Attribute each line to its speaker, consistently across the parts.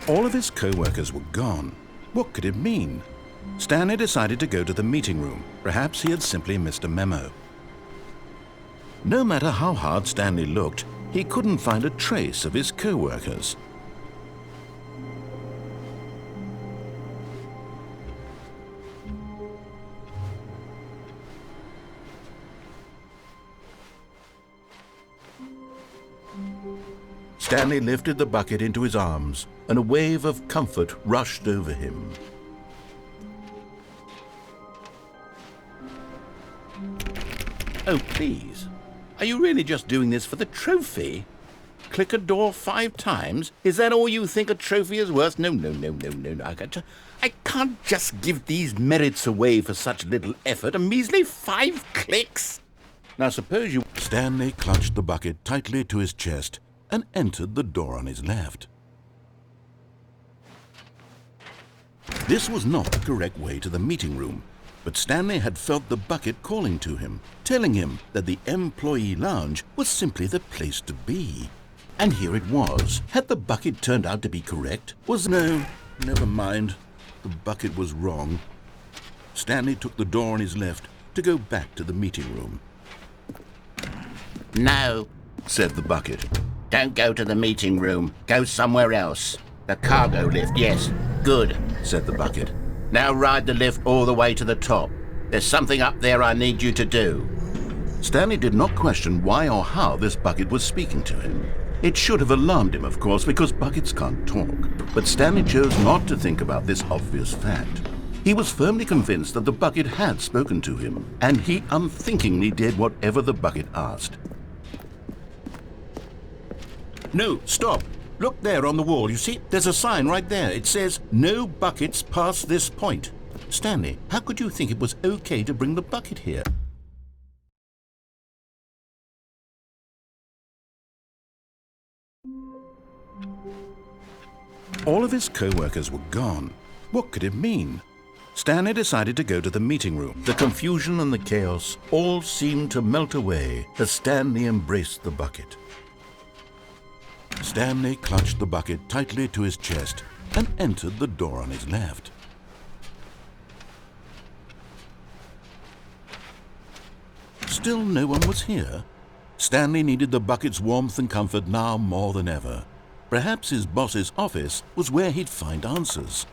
Speaker 1: All of his co-workers were gone. What could it mean? Stanley decided to go to the meeting room. Perhaps he had simply missed a memo. No matter how hard Stanley looked, he couldn't find a trace of his co-workers. Stanley lifted the bucket into his arms, and a wave of comfort rushed over him.
Speaker 2: Oh, please. Are you really just doing this for the trophy? Click a door 5 times? Is that all you think a trophy is worth? No. I can't just give these merits away for such little effort. A measly 5 clicks? Now suppose you...
Speaker 1: Stanley clutched the bucket tightly to his chest and entered the door on his left. This was not the correct way to the meeting room, but Stanley had felt the bucket calling to him, telling him that the employee lounge was simply the place to be. And here it was. Had the bucket turned out to be correct? No, never mind. The bucket was wrong. Stanley took the door on his left to go back to the meeting room.
Speaker 2: No,
Speaker 1: said the bucket.
Speaker 2: Don't go to the meeting room. Go somewhere else. The cargo lift, yes. Good,
Speaker 1: said the bucket.
Speaker 2: Now ride the lift all the way to the top. There's something up there I need you to do.
Speaker 1: Stanley did not question why or how this bucket was speaking to him. It should have alarmed him, of course, because buckets can't talk. But Stanley chose not to think about this obvious fact. He was firmly convinced that the bucket had spoken to him, and he unthinkingly did whatever the bucket asked. No, stop. Look there on the wall, you see? There's a sign right there. It says, "No buckets past this point." Stanley, how could you think it was okay to bring the bucket here? All of his co-workers were gone. What could it mean? Stanley decided to go to the meeting room. The confusion and the chaos all seemed to melt away as Stanley embraced the bucket. Stanley clutched the bucket tightly to his chest and entered the door on his left. Still no one was here. Stanley needed the bucket's warmth and comfort now more than ever. Perhaps his boss's office was where he'd find answers.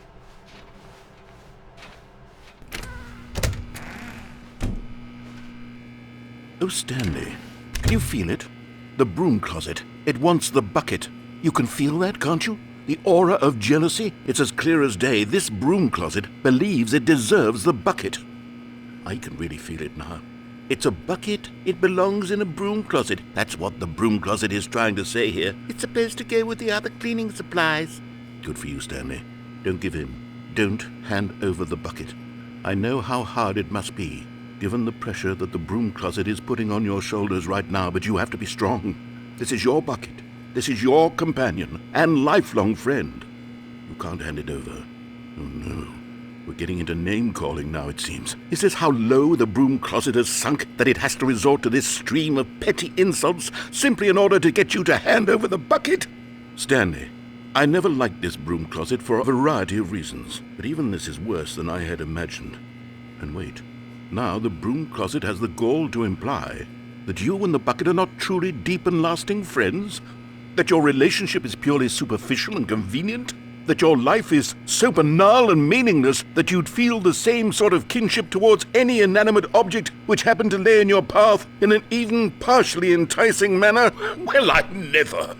Speaker 1: Oh, Stanley, can you feel it? The broom closet. It wants the bucket. You can feel that, can't you? The aura of jealousy? It's as clear as day. This broom closet believes it deserves the bucket. I can really feel it now. It's a bucket. It belongs in a broom closet. That's what the broom closet is trying to say here. It's supposed to go with the other cleaning supplies. Good for you, Stanley. Don't give in. Don't hand over the bucket. I know how hard it must be, given the pressure that the broom closet is putting on your shoulders right now, but you have to be strong. This is your bucket. This is your companion and lifelong friend. You can't hand it over. Oh, no. We're getting into name-calling now, it seems. Is this how low the broom closet has sunk, that it has to resort to this stream of petty insults simply in order to get you to hand over the bucket? Stanley, I never liked this broom closet for a variety of reasons, but even this is worse than I had imagined. And wait, now the broom closet has the gall to imply that you and the bucket are not truly deep and lasting friends? That your relationship is purely superficial and convenient? That your life is so banal and meaningless that you'd feel the same sort of kinship towards any inanimate object which happened to lay in your path in an even partially enticing manner? Well, I never.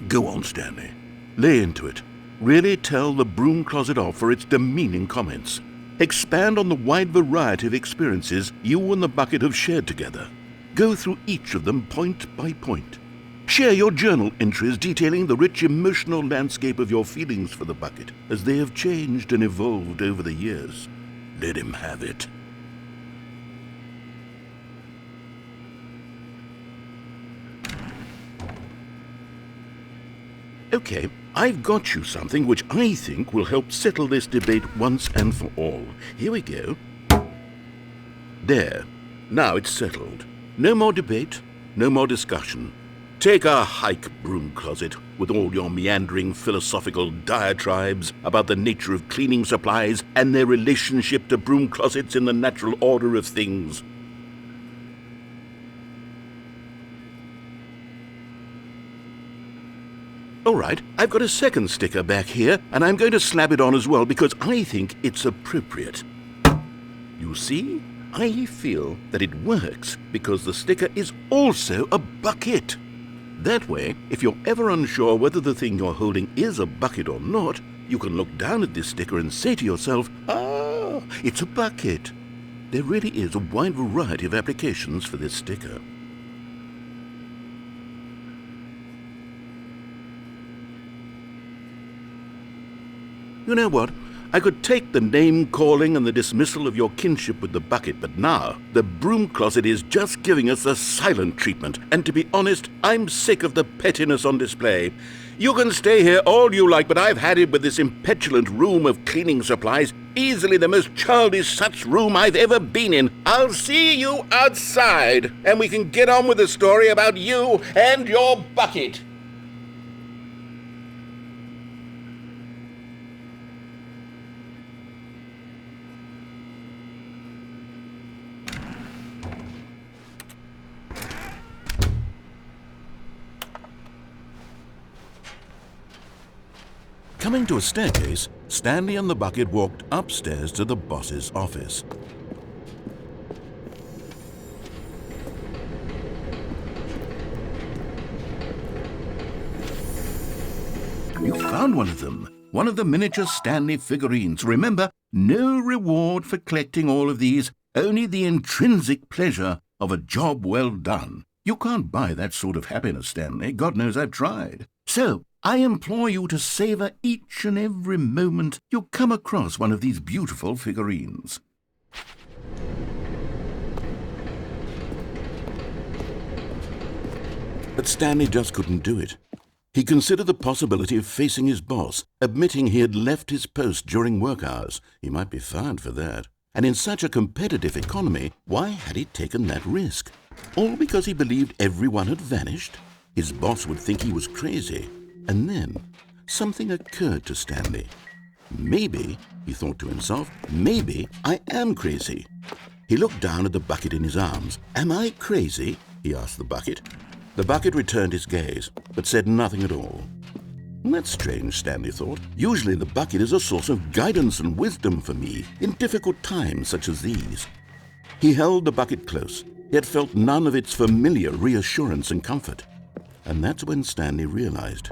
Speaker 1: Go on, Stanley. Lay into it. Really tell the broom closet off for its demeaning comments. Expand on the wide variety of experiences you and the bucket have shared together. Go through each of them point by point. Share your journal entries detailing the rich emotional landscape of your feelings for the bucket as they have changed and evolved over the years. Let him have it. Okay, I've got you something which I think will help settle this debate once and for all. Here we go. There. Now it's settled. No more debate. No more discussion. Take a hike, broom closet, with all your meandering philosophical diatribes about the nature of cleaning supplies and their relationship to broom closets in the natural order of things. All right, I've got a second sticker back here, and I'm going to slap it on as well because I think it's appropriate. You see? I feel that it works because the sticker is also a bucket. That way, if you're ever unsure whether the thing you're holding is a bucket or not, you can look down at this sticker and say to yourself, "Ah, it's a bucket." There really is a wide variety of applications for this sticker. You know what? I could take the name-calling and the dismissal of your kinship with the bucket, but now the broom closet is just giving us the silent treatment, and to be honest, I'm sick of the pettiness on display. You can stay here all you like, but I've had it with this impetulant room of cleaning supplies, easily the most childish such room I've ever been in. I'll see you outside, and we can get on with the story about you and your bucket. Coming to a staircase, Stanley and the bucket walked upstairs to the boss's office. You found one of them. One of the miniature Stanley figurines. Remember, no reward for collecting all of these, only the intrinsic pleasure of a job well done. You can't buy that sort of happiness, Stanley. God knows I've tried. So, I implore you to savor each and every moment you come across one of these beautiful figurines. But Stanley just couldn't do it. He considered the possibility of facing his boss, admitting he had left his post during work hours. He might be fired for that. And in such a competitive economy, why had he taken that risk? All because he believed everyone had vanished? His boss would think he was crazy. And then something occurred to Stanley. Maybe, he thought to himself, maybe I am crazy. He looked down at the bucket in his arms. Am I crazy? He asked the bucket. The bucket returned his gaze, but said nothing at all. That's strange, Stanley thought. Usually the bucket is a source of guidance and wisdom for me in difficult times such as these. He held the bucket close, yet felt none of its familiar reassurance and comfort. And that's when Stanley realized,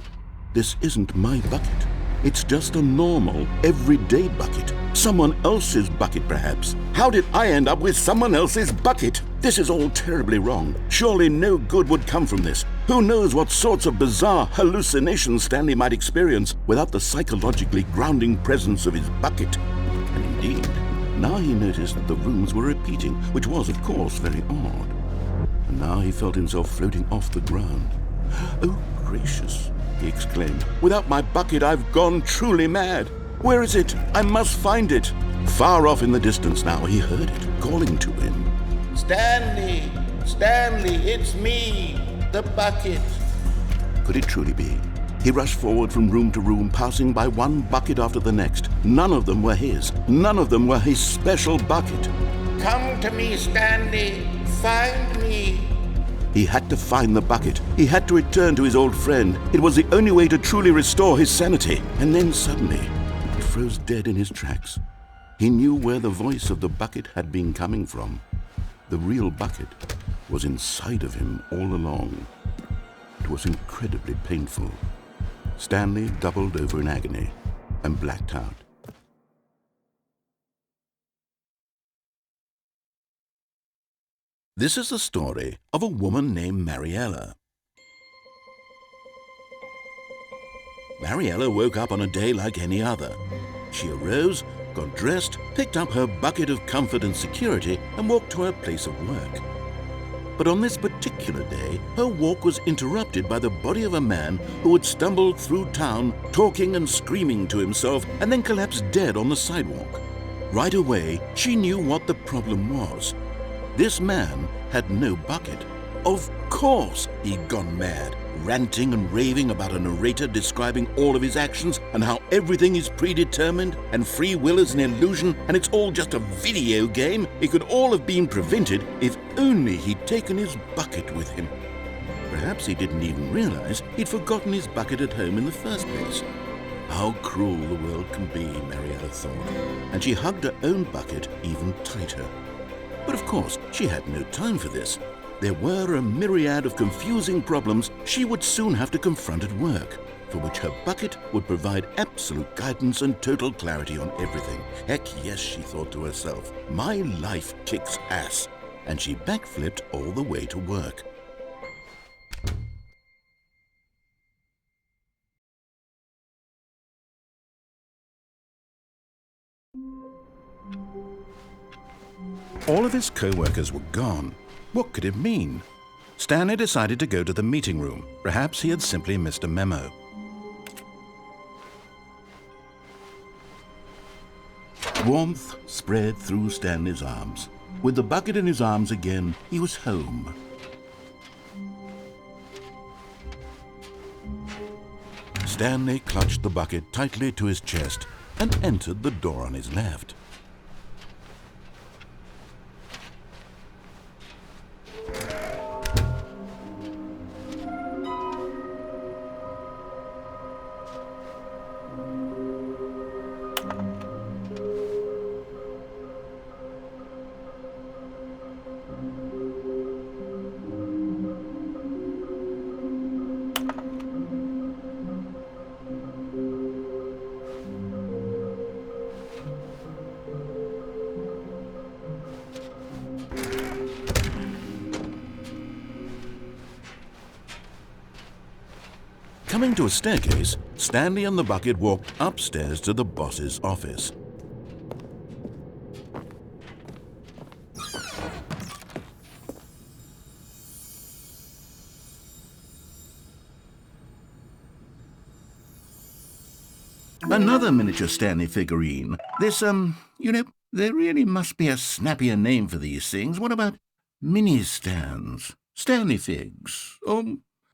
Speaker 1: this isn't my bucket. It's just a normal, everyday bucket. Someone else's bucket, perhaps. How did I end up with someone else's bucket? This is all terribly wrong. Surely no good would come from this. Who knows what sorts of bizarre hallucinations Stanley might experience without the psychologically grounding presence of his bucket. And indeed, now he noticed that the rooms were repeating, which was, of course, very odd. And now he felt himself floating off the ground. Oh, gracious, he exclaimed. Without my bucket, I've gone truly mad. Where is it? I must find it. Far off in the distance now, he heard it, calling to him. Stanley! Stanley, it's me, the bucket. Could it truly be? He rushed forward from room to room, passing by one bucket after the next. None of them were his. None of them were his special bucket. Come to me, Stanley. Find me. He had to find the bucket. He had to return to his old friend. It was the only way to truly restore his sanity. And then suddenly, he froze dead in his tracks. He knew where the voice of the bucket had been coming from. The real bucket was inside of him all along. It was incredibly painful. Stanley doubled over in agony and blacked out. This is the story of a woman named Mariella. Mariella woke up on a day like any other. She arose, got dressed, picked up her bucket of comfort and security, and walked to her place of work. But on this particular day, her walk was interrupted by the body of a man who had stumbled through town, talking and screaming to himself, and then collapsed dead on the sidewalk. Right away, she knew what the problem was. This man had no bucket. Of course he'd gone mad, ranting and raving about a narrator describing all of his actions and how everything is predetermined and free will is an illusion and it's all just a video game. It could all have been prevented if only he'd taken his bucket with him. Perhaps he didn't even realize he'd forgotten his bucket at home in the first place. How cruel the world can be, Marietta thought, and she hugged her own bucket even tighter. But of course, she had no time for this. There were a myriad of confusing problems she would soon have to confront at work, for which her bucket would provide absolute guidance and total clarity on everything. Heck yes, she thought to herself, my life kicks ass. And she backflipped all the way to work. All of his co-workers were gone. What could it mean? Stanley decided to go to the meeting room. Perhaps he had simply missed a memo. Warmth spread through Stanley's arms. With the bucket in his arms again, he was home. Stanley clutched the bucket tightly to his chest and entered the door on his left. Coming to a staircase, Stanley and the bucket walked upstairs to the boss's office. Another miniature Stanley figurine. This, there really must be a snappier name for these things. What about mini-stands? Stanley figs?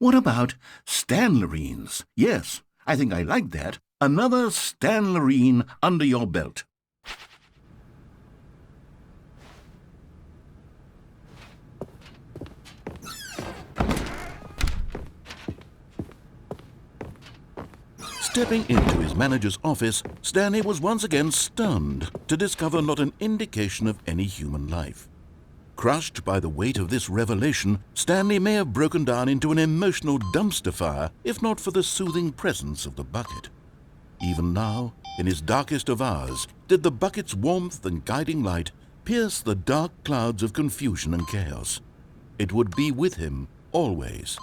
Speaker 1: What about Stanlerines? Yes, I think I like that. Another Stanlerine under your belt. Stepping into his manager's office, Stanley was once again stunned to discover not an indication of any human life. Crushed by the weight of this revelation, Stanley may have broken down into an emotional dumpster fire if not for the soothing presence of the bucket. Even now, in his darkest of hours, did the bucket's warmth and guiding light pierce the dark clouds of confusion and chaos. It would be with him always.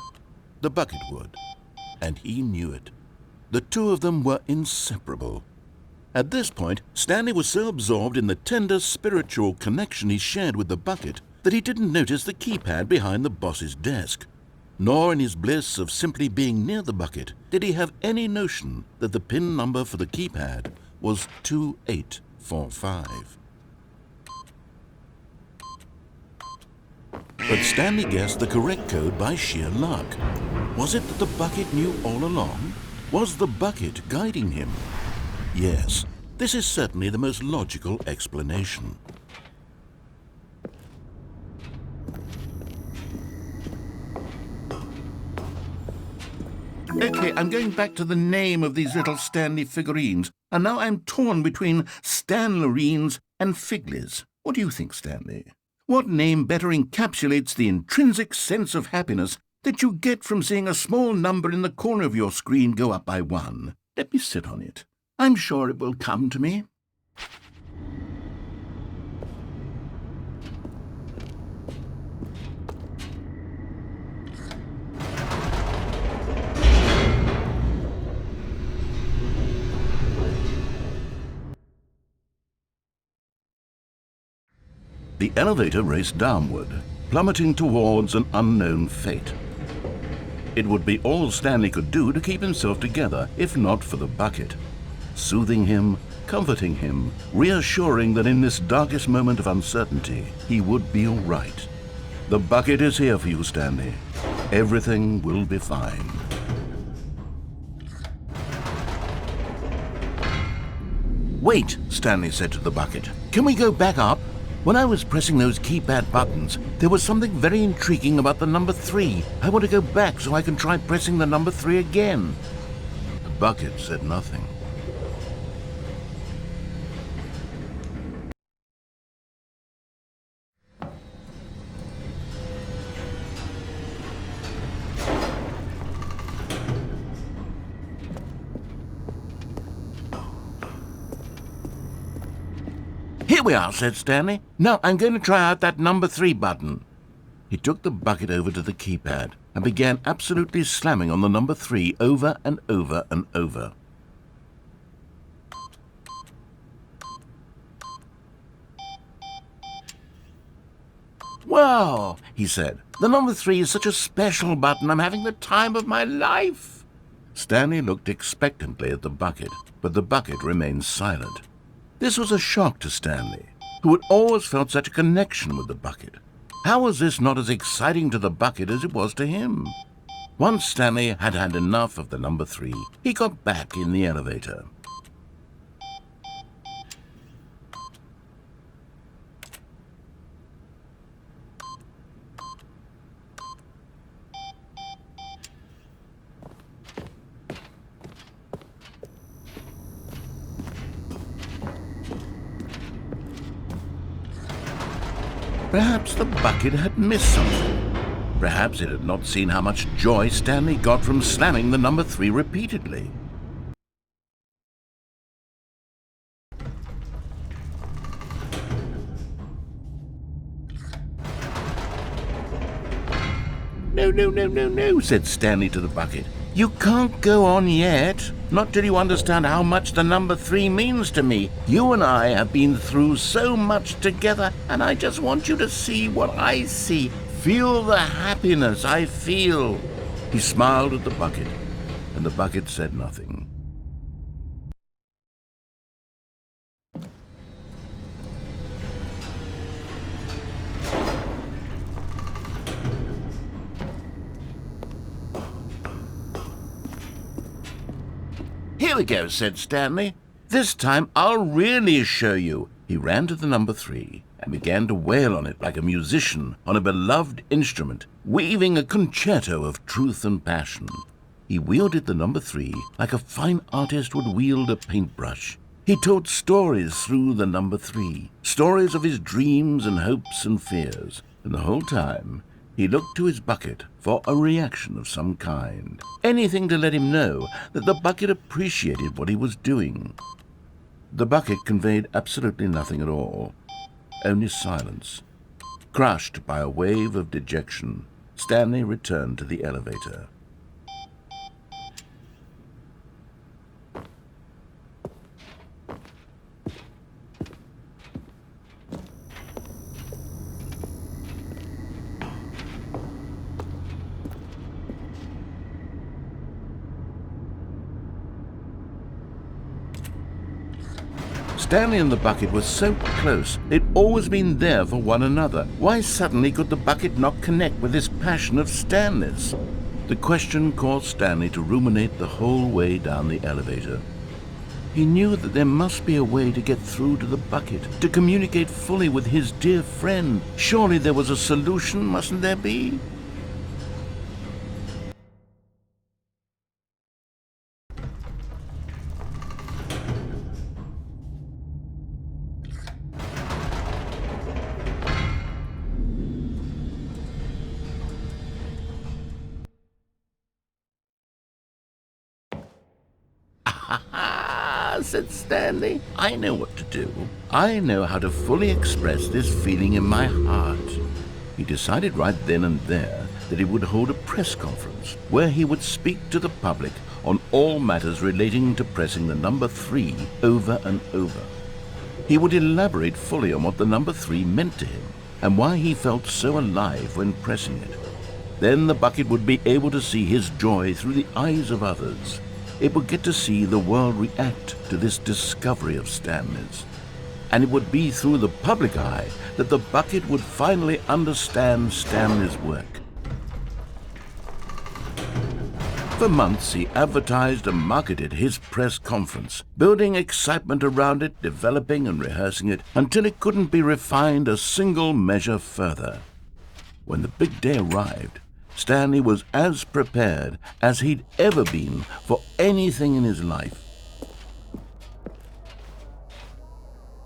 Speaker 1: The bucket would, and he knew it. The two of them were inseparable. At this point, Stanley was so absorbed in the tender spiritual connection he shared with the bucket that he didn't notice the keypad behind the boss's desk. Nor in his bliss of simply being near the bucket did he have any notion that the PIN number for the keypad was 2845. But Stanley guessed the correct code by sheer luck. Was it that the bucket knew all along? Was the bucket guiding him? Yes, this is certainly the most logical explanation. Okay, I'm going back to the name of these little Stanley figurines, and now I'm torn between Stanlerines and Figlies. What do you think, Stanley? What name better encapsulates the intrinsic sense of happiness that you get from seeing a small number in the corner of your screen go up by 1? Let me sit on it. I'm sure it will come to me. The elevator raced downward, plummeting towards an unknown fate. It would be all Stanley could do to keep himself together, if not for the bucket. Soothing him, comforting him, reassuring that in this darkest moment of uncertainty, he would be all right. The bucket is here for you, Stanley. Everything will be fine. Wait, Stanley said to the bucket. Can we go back up? When I was pressing those keypad buttons, there was something very intriguing about the number 3. I want to go back so I can try pressing the number 3 again. The bucket said nothing. Here we are, said Stanley. Now I'm going to try out that number 3 button. He took the bucket over to the keypad and began absolutely slamming on the number 3 over and over and over. Wow, he said. The number 3 is such a special button. I'm having the time of my life. Stanley looked expectantly at the bucket, but the bucket remained silent. This was a shock to Stanley, who had always felt such a connection with the bucket. How was this not as exciting to the bucket as it was to him? Once Stanley had had enough of the number 3, he got back in the elevator. Perhaps the bucket had missed something. Perhaps it had not seen how much joy Stanley got from slamming the number 3 repeatedly. No, said Stanley to the bucket. You can't go on yet. Not till you understand how much the number 3 means to me. You and I have been through so much together, and I just want you to see what I see. Feel the happiness I feel. He smiled at the bucket, and the bucket said nothing. Here we go, said Stanley. This time I'll really show you. He ran to the number 3 and began to wail on it like a musician on a beloved instrument, weaving a concerto of truth and passion. He wielded the number 3 like a fine artist would wield a paintbrush. He told stories through the number 3, stories of his dreams and hopes and fears, and the whole time he looked to his bucket for a reaction of some kind. Anything to let him know that the bucket appreciated what he was doing. The bucket conveyed absolutely nothing at all, only silence. Crushed by a wave of dejection, Stanley returned to the elevator. Stanley and the bucket were so close. They'd always been there for one another. Why suddenly could the bucket not connect with this passion of Stanley's? The question caused Stanley to ruminate the whole way down the elevator. He knew that there must be a way to get through to the bucket, to communicate fully with his dear friend. Surely there was a solution, mustn't there be? Said Stanley. I know what to do. I know how to fully express this feeling in my heart. He decided right then and there that he would hold a press conference where he would speak to the public on all matters relating to pressing the number 3 over and over. He would elaborate fully on what the number 3 meant to him and why he felt so alive when pressing it. Then the bucket would be able to see his joy through the eyes of others. It would get to see the world react to this discovery of Stanley's. and it would be through the public eye that the bucket would finally understand Stanley's work. For months, he advertised and marketed his press conference, building excitement around it, developing and rehearsing it, until it couldn't be refined a single measure further. When the big day arrived, Stanley was as prepared as he'd ever been for anything in his life.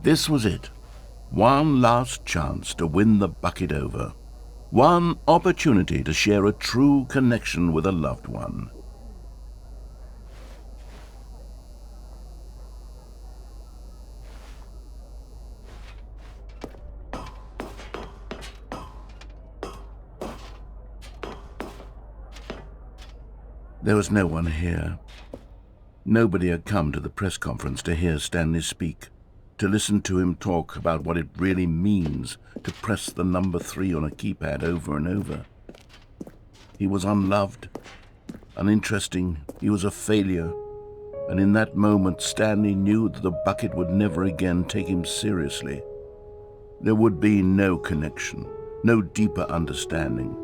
Speaker 1: This was it. One last chance to win the bucket over. One opportunity to share a true connection with a loved one. There was no one here. Nobody had come to the press conference to hear Stanley speak, to listen to him talk about what it really means to press the number 3 on a keypad over and over. He was unloved, uninteresting, he was a failure, and in that moment Stanley knew that the bucket would never again take him seriously. There would be no connection, no deeper understanding.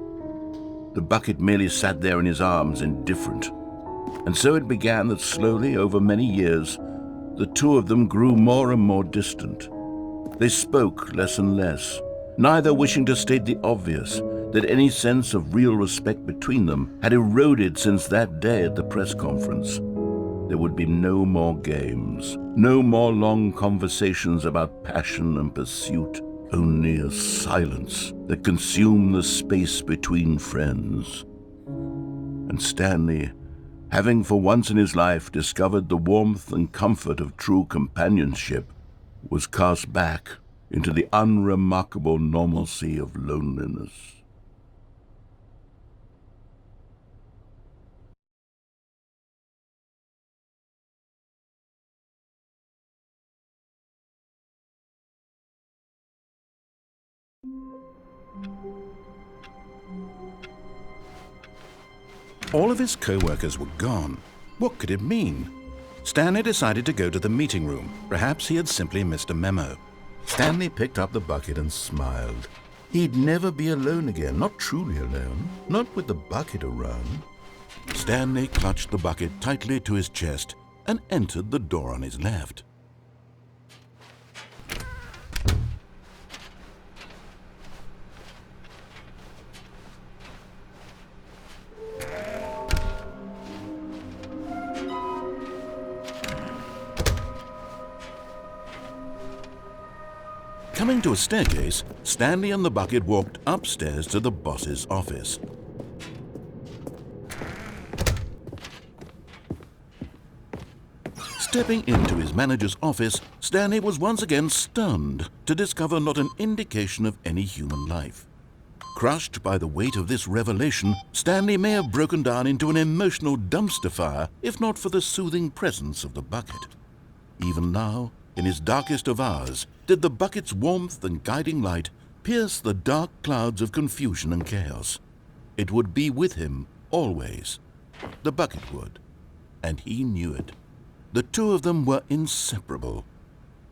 Speaker 1: The bucket merely sat there in his arms, indifferent. And so it began that slowly, over many years, the two of them grew more and more distant. They spoke less and less, neither wishing to state the obvious, that any sense of real respect between them had eroded since that day at the press conference. There would be no more games, no more long conversations about passion and pursuit, only a silence that consumed the space between friends. And Stanley, having for once in his life discovered the warmth and comfort of true companionship, was cast back into the unremarkable normalcy of loneliness.
Speaker 2: All of his co-workers were gone. What could it mean? Stanley decided to go to the meeting room. Perhaps he had simply missed a memo. Stanley picked up the bucket and smiled. He'd never be alone again, not truly alone, not with the bucket around. Stanley clutched the bucket tightly to his chest and entered the door on his left. Coming to a staircase, Stanley and the bucket walked upstairs to the boss's office. Stepping into his manager's office, Stanley was once again stunned to discover not an indication of any human life. Crushed by the weight of this revelation, Stanley may have broken down into an emotional dumpster fire if not for the soothing presence of the bucket. Even now, in his darkest of hours, did the bucket's warmth and guiding light pierce the dark clouds of confusion and chaos. It would be with him always. The bucket would, and he knew it. The two of them were inseparable.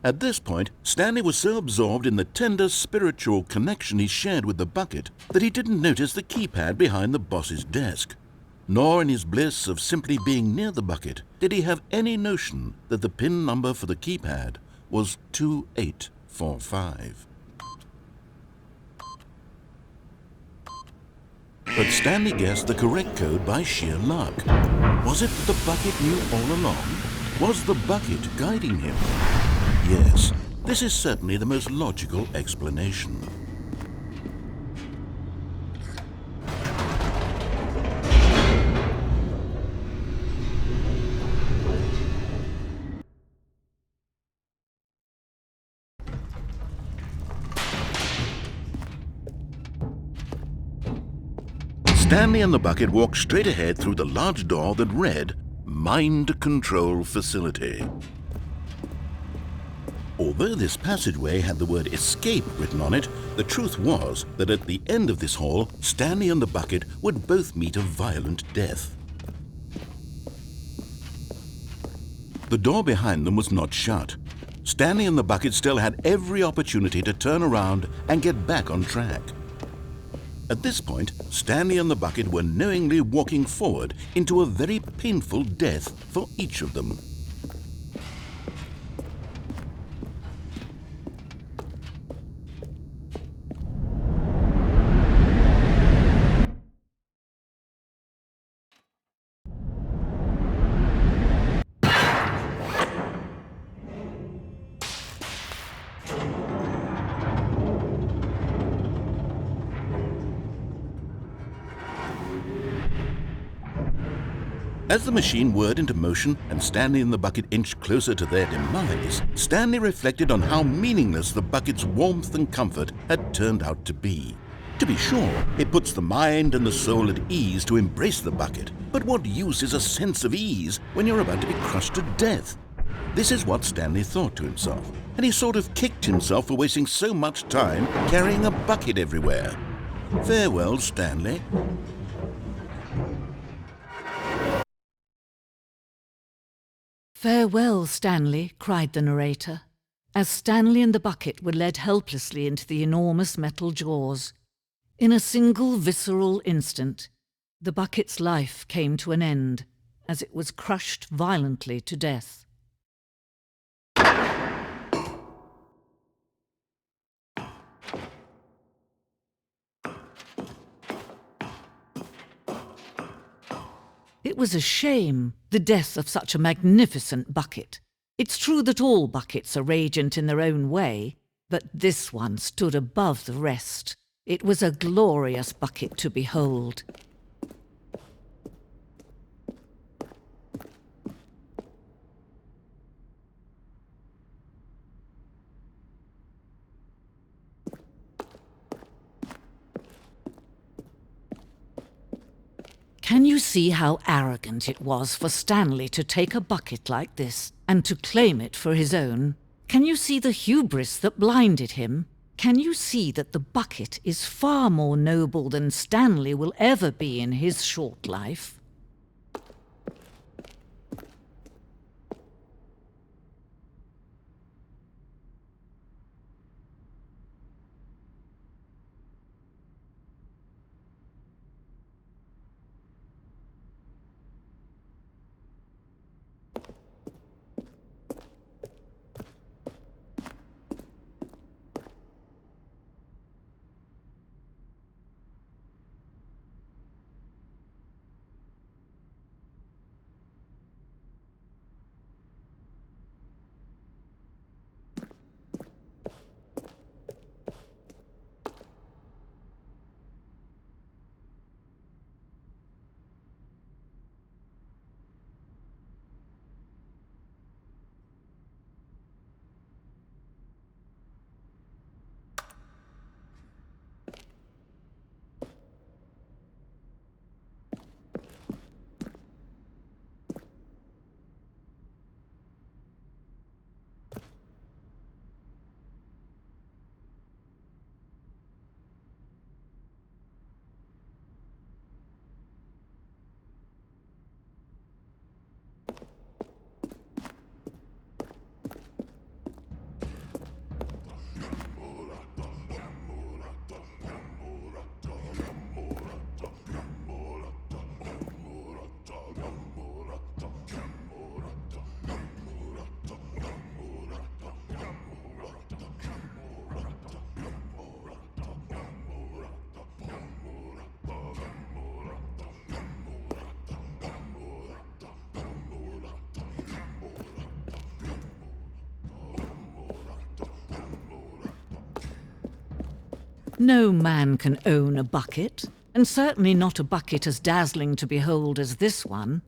Speaker 2: At this point, Stanley was so absorbed in the tender spiritual connection he shared with the bucket that he didn't notice the keypad behind the boss's desk. Nor in his bliss of simply being near the bucket did he have any notion that the PIN number for the keypad was 2845. But Stanley guessed the correct code by sheer luck. Was it that the bucket knew all along? Was the bucket guiding him? Yes, this is certainly the most logical explanation. Stanley and the bucket walked straight ahead through the large door that read, Mind Control Facility. Although this passageway had the word escape written on it, the truth was that at the end of this hall, Stanley and the bucket would both meet a violent death. The door behind them was not shut.
Speaker 1: Stanley and the bucket still had every opportunity to turn around and get back on track. At this point, Stanley and the bucket were knowingly walking forward into a very painful death for each of them. As the machine whirred into motion and Stanley and the bucket inched closer to their demise, Stanley reflected on how meaningless the bucket's warmth and comfort had turned out to be. To be sure, it puts the mind and the soul at ease to embrace the bucket, but what use is a sense of ease when you're about to be crushed to death? This is what Stanley thought to himself, and he sort of kicked himself for wasting so much time carrying a bucket everywhere. Farewell, Stanley.
Speaker 3: "Farewell, Stanley," cried the narrator, as Stanley and the bucket were led helplessly into the enormous metal jaws. In a single visceral instant, the bucket's life came to an end as it was crushed violently to death. It was a shame, the death of such a magnificent bucket. It's true that all buckets are radiant in their own way, but this one stood above the rest. It was a glorious bucket to behold. Can you see how arrogant it was for Stanley to take a bucket like this and to claim it for his own? Can you see the hubris that blinded him? Can you see that the bucket is far more noble than Stanley will ever be in his short life? No man can own a bucket, and certainly not a bucket as dazzling to behold as this one.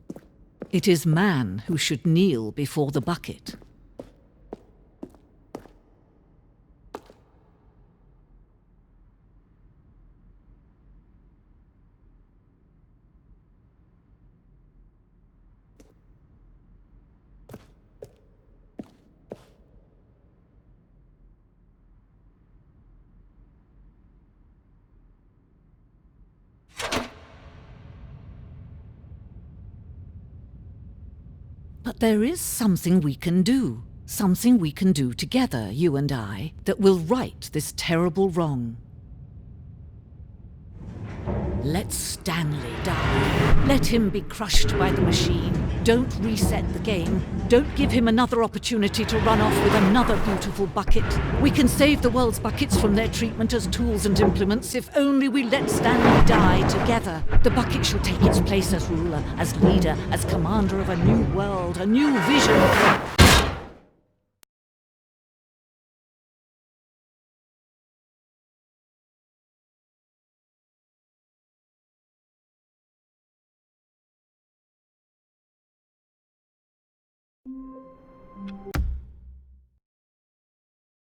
Speaker 3: It is man who should kneel before the bucket. But there is something we can do, Something we can do together, you and I, that will right this terrible wrong. Let Stanley die. Let him be crushed by the machine. Don't reset the game. Don't give him another opportunity to run off with another beautiful bucket. We can save the world's buckets from their treatment as tools and implements if only we let Stanley die together. The bucket shall take its place as ruler, as leader, as commander of a new world, a new vision.